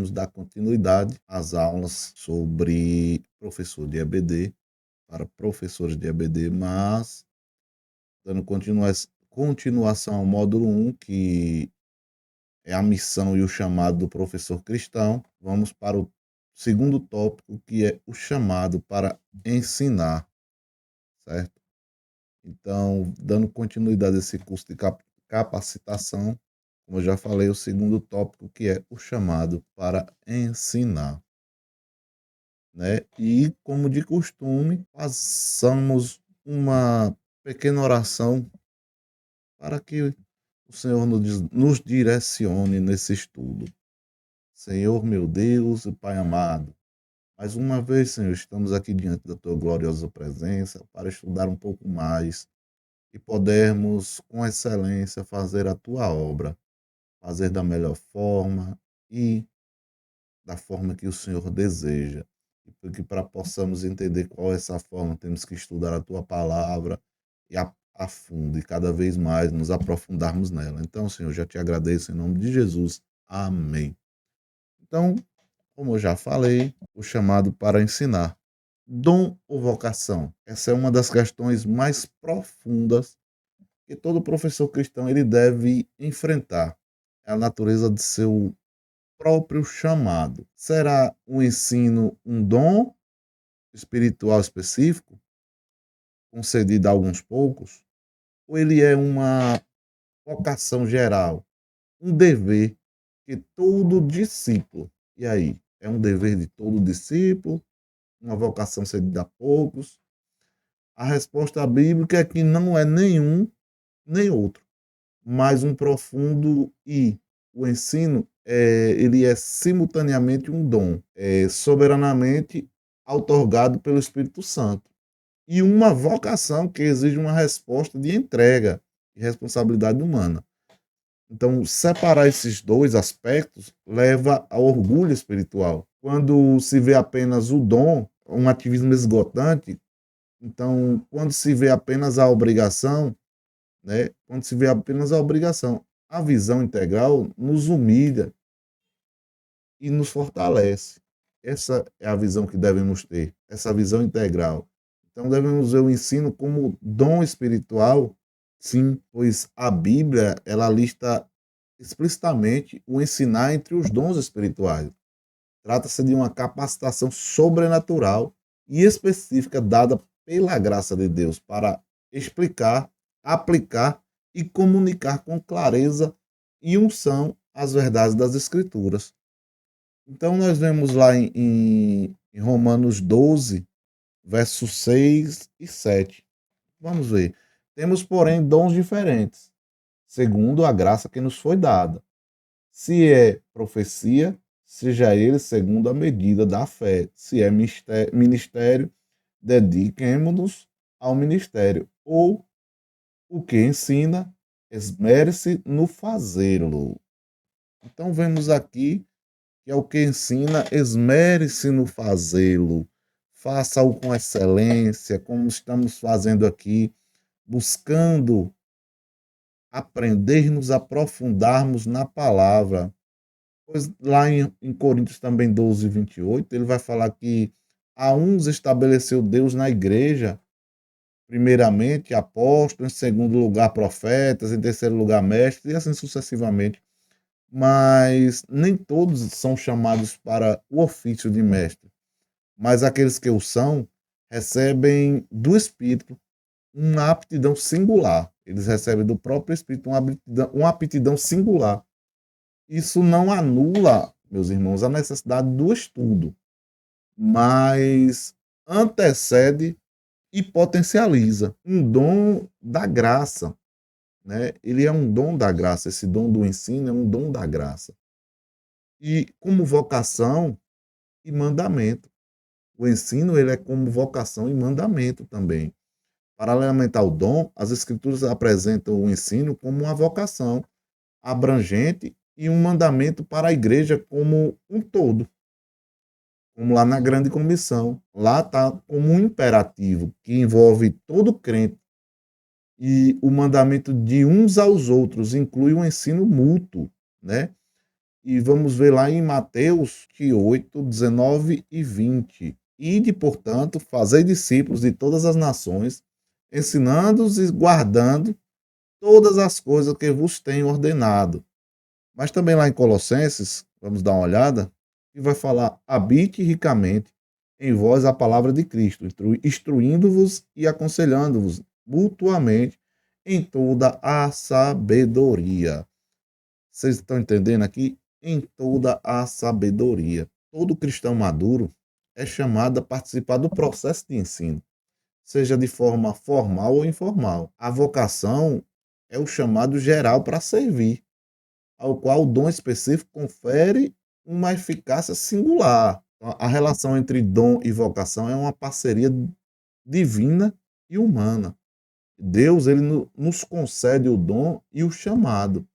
vamos dar continuidade às aulas sobre professor de EBD, para professores de EBD, mas dando continuação ao módulo 1, que é a missão e o chamado do professor cristão, vamos para o segundo tópico, que é o chamado para ensinar, certo? Então, dando continuidade a esse curso de capacitação, como eu já falei, o segundo tópico, que é o chamado para ensinar, né? E, como de costume, façamos uma pequena oração para que o Senhor nos direcione nesse estudo. Senhor, meu Deus e Pai amado, mais uma vez, Senhor, estamos aqui diante da Tua gloriosa presença para estudar um pouco mais e podermos, com excelência, fazer a Tua obra, fazer da melhor forma e da forma que o Senhor deseja. E porque para possamos entender qual é essa forma, temos que estudar a Tua palavra e a fundo e cada vez mais nos aprofundarmos nela. Então, Senhor, já te agradeço em nome de Jesus. Amém. Então, como eu já falei, o chamado para ensinar. Dom ou vocação? Essa é uma das questões mais profundas que todo professor cristão ele deve enfrentar. É a natureza de seu próprio chamado. Será o ensino um dom espiritual específico, concedido a alguns poucos? Ou ele é uma vocação geral, um dever que todo discípulo, e aí, é um dever de todo discípulo, uma vocação cedida a poucos? A resposta bíblica é que não é nenhum nem outro, mas um profundo e o ensino ele é simultaneamente um dom, soberanamente outorgado pelo Espírito Santo, e uma vocação que exige uma resposta de entrega e responsabilidade humana. Então, separar esses dois aspectos leva ao orgulho espiritual. Quando se vê apenas o dom, um ativismo esgotante, então, quando se vê apenas a obrigação, né? Quando se vê apenas a obrigação, a visão integral nos humilha e nos fortalece. Essa é a visão que devemos ter, essa visão integral. Então, devemos ver o ensino como dom espiritual, sim, pois a Bíblia, ela lista explicitamente o ensinar entre os dons espirituais. Trata-se de uma capacitação sobrenatural e específica dada pela graça de Deus para explicar, aplicar e comunicar com clareza e unção as verdades das Escrituras. Então, nós vemos lá em Romanos 12, versos 6 e 7. Vamos ver. Temos, porém, dons diferentes, segundo a graça que nos foi dada. Se é profecia, seja ele segundo a medida da fé. Se é ministério, dediquemo-nos ao ministério. Ou o que ensina, esmere-se no fazê-lo. Então vemos aqui que é o que ensina, esmere-se no fazê-lo. Faça-o com excelência, como estamos fazendo aqui, buscando aprender, nos aprofundarmos na palavra. Pois lá em Coríntios também 12, 28, ele vai falar que a uns estabeleceu Deus na igreja, primeiramente apóstolos, em segundo lugar profetas, em terceiro lugar mestres, e assim sucessivamente. Mas nem todos são chamados para o ofício de mestre, mas aqueles que o são recebem do Espírito uma aptidão singular. Eles recebem do próprio Espírito uma aptidão singular. Isso não anula, meus irmãos, a necessidade do estudo, mas antecede e potencializa um dom da graça, né? Ele é um dom da graça, esse dom do ensino é um dom da graça. E como vocação e mandamento. O ensino ele é como vocação e mandamento também. Paralelamente ao dom, as escrituras apresentam o ensino como uma vocação abrangente e um mandamento para a igreja como um todo, como lá na grande comissão. Lá está como um imperativo que envolve todo crente e o mandamento de uns aos outros inclui um ensino mútuo, né? E vamos ver lá em Mateus 8, 19 e 20. Ide, portanto, fazei discípulos de todas as nações, ensinando-os e guardando todas as coisas que vos tenho ordenado. Mas também lá em Colossenses, vamos dar uma olhada, que vai falar: habite ricamente em vós a palavra de Cristo, instruindo-vos e aconselhando-vos mutuamente em toda a sabedoria. Vocês estão entendendo aqui? Em toda a sabedoria. Todo cristão maduro é chamado a participar do processo de ensino, seja de forma formal ou informal. A vocação é o chamado geral para servir, ao qual o dom específico confere uma eficácia singular. A relação entre dom e vocação é uma parceria divina e humana. Deus ele nos concede o dom e o chamado,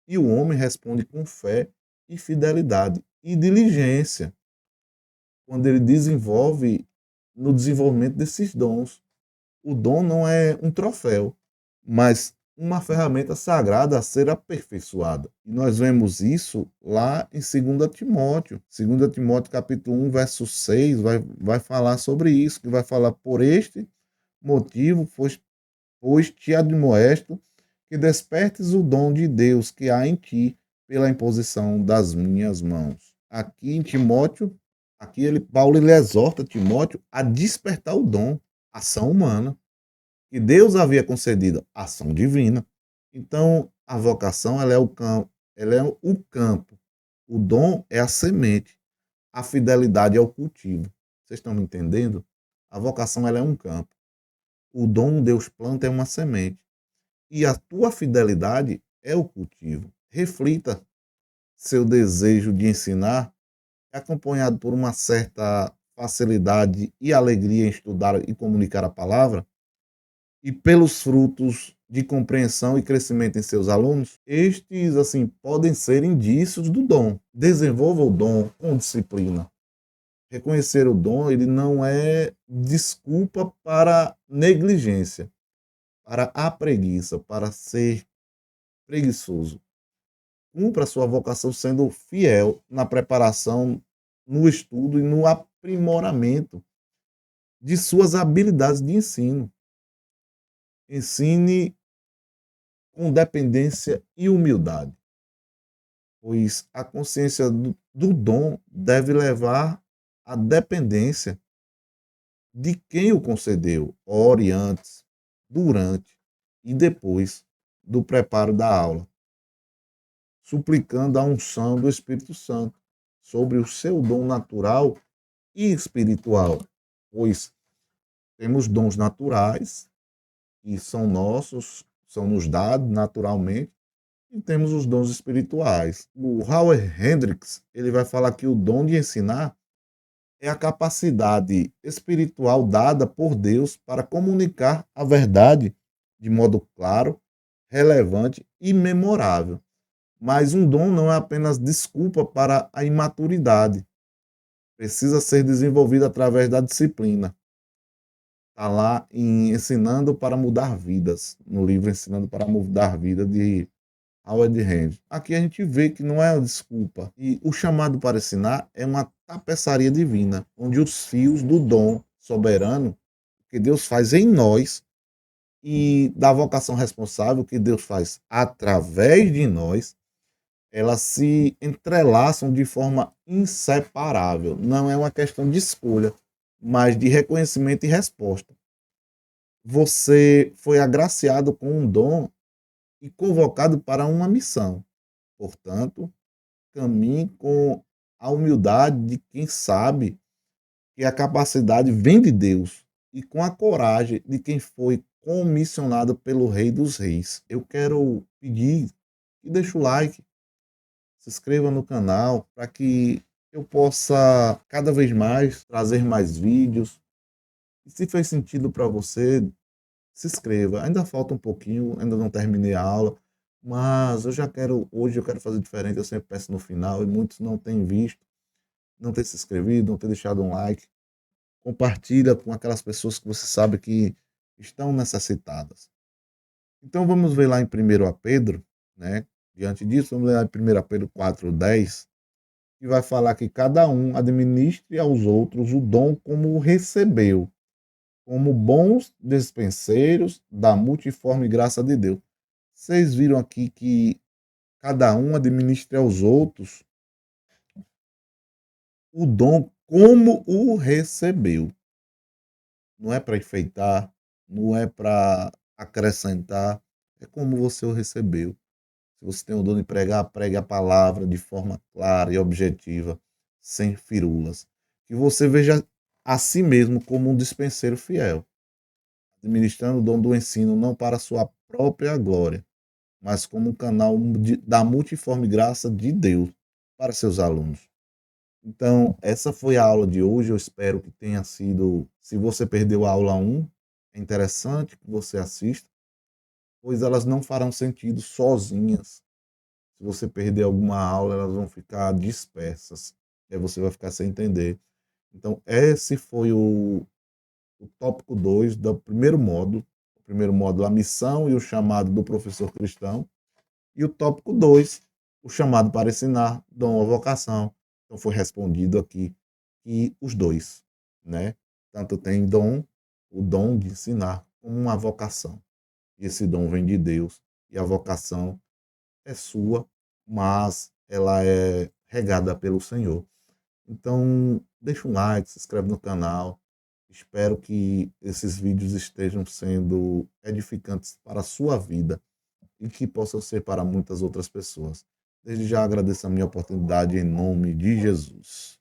e o homem responde com fé e fidelidade e diligência quando ele desenvolve no desenvolvimento desses dons. O dom não é um troféu, mas uma ferramenta sagrada a ser aperfeiçoada. E nós vemos isso lá em 2 Timóteo. 2 Timóteo capítulo 1, verso 6, vai falar sobre isso, que vai falar: por este motivo, pois te admoesto que despertes o dom de Deus que há em ti pela imposição das minhas mãos. Aqui em Timóteo, Paulo ele exorta Timóteo a despertar o dom, ação humana, que Deus havia concedido, ação divina. Então, a vocação ela é o campo, o dom é a semente, a fidelidade é o cultivo. Vocês estão me entendendo? A vocação ela é um campo. O dom Deus planta é uma semente. E a tua fidelidade é o cultivo. Reflita seu desejo de ensinar, acompanhado por uma certa facilidade e alegria em estudar e comunicar a palavra, e pelos frutos de compreensão e crescimento em seus alunos, estes assim podem ser indícios do dom. Desenvolva o dom com disciplina. Reconhecer o dom, ele não é desculpa para negligência, para a preguiça, para ser preguiçoso. Cumpra a sua vocação sendo fiel na preparação, no estudo e no aprimoramento de suas habilidades de ensino. Ensine com dependência e humildade, pois a consciência do dom deve levar à dependência de quem o concedeu, ore antes, durante e depois do preparo da aula, suplicando a unção do Espírito Santo sobre o seu dom natural e espiritual, pois temos dons naturais que são nossos, são nos dados naturalmente, e temos os dons espirituais. O Howard Hendricks, ele vai falar que o dom de ensinar é a capacidade espiritual dada por Deus para comunicar a verdade de modo claro, relevante e memorável. Mas um dom não é apenas desculpa para a imaturidade. Precisa ser desenvolvido através da disciplina. Está lá em Ensinando para Mudar Vidas, no livro Ensinando para Mudar Vidas, de Howard Hand. Aqui a gente vê que não é uma desculpa. E o chamado para ensinar é uma tapeçaria divina, onde os fios do dom soberano que Deus faz em nós e da vocação responsável que Deus faz através de nós, elas se entrelaçam de forma inseparável. Não é uma questão de escolha, mas de reconhecimento e resposta. Você foi agraciado com um dom e convocado para uma missão. Portanto, caminhe com a humildade de quem sabe que a capacidade vem de Deus e com a coragem de quem foi comissionado pelo Rei dos Reis. Eu quero pedir que deixe o like, se inscreva no canal para que eu possa cada vez mais trazer mais vídeos. E se fez sentido para você, se inscreva. Ainda falta um pouquinho, ainda não terminei a aula, mas hoje eu quero fazer diferente, eu sempre peço no final e muitos não têm visto, não têm se inscrevido, não têm deixado um like. Compartilha com aquelas pessoas que você sabe que estão necessitadas. Então vamos ver lá em 1 a Pedro, né? Diante disso, vamos ler em 1 Pedro 4:10, que vai falar que cada um administre aos outros o dom como recebeu, como bons despenseiros da multiforme graça de Deus. Vocês viram aqui que cada um administre aos outros o dom como o recebeu. Não é para enfeitar, não é para acrescentar, é como você o recebeu. Se você tem o dom de pregar, pregue a palavra de forma clara e objetiva, sem firulas. Que você veja a si mesmo como um dispenseiro fiel, administrando o dom do ensino não para a sua própria glória, mas como um canal da multiforme graça de Deus para seus alunos. Então, essa foi a aula de hoje. Eu espero que tenha sido. Se você perdeu a aula 1, é interessante que você assista, pois elas não farão sentido sozinhas. Se você perder alguma aula, elas vão ficar dispersas. E aí você vai ficar sem entender. Então, esse foi o tópico 2 do primeiro módulo. O primeiro módulo, a missão e o chamado do professor cristão. E o tópico 2, o chamado para ensinar, dom ou vocação. Então, foi respondido aqui e os dois, né? Tanto tem dom, o dom de ensinar, como uma vocação. E esse dom vem de Deus e a vocação é sua, mas ela é regada pelo Senhor. Então, deixa um like, se inscreve no canal. Espero que esses vídeos estejam sendo edificantes para a sua vida e que possam ser para muitas outras pessoas. Desde já agradeço a minha oportunidade em nome de Jesus.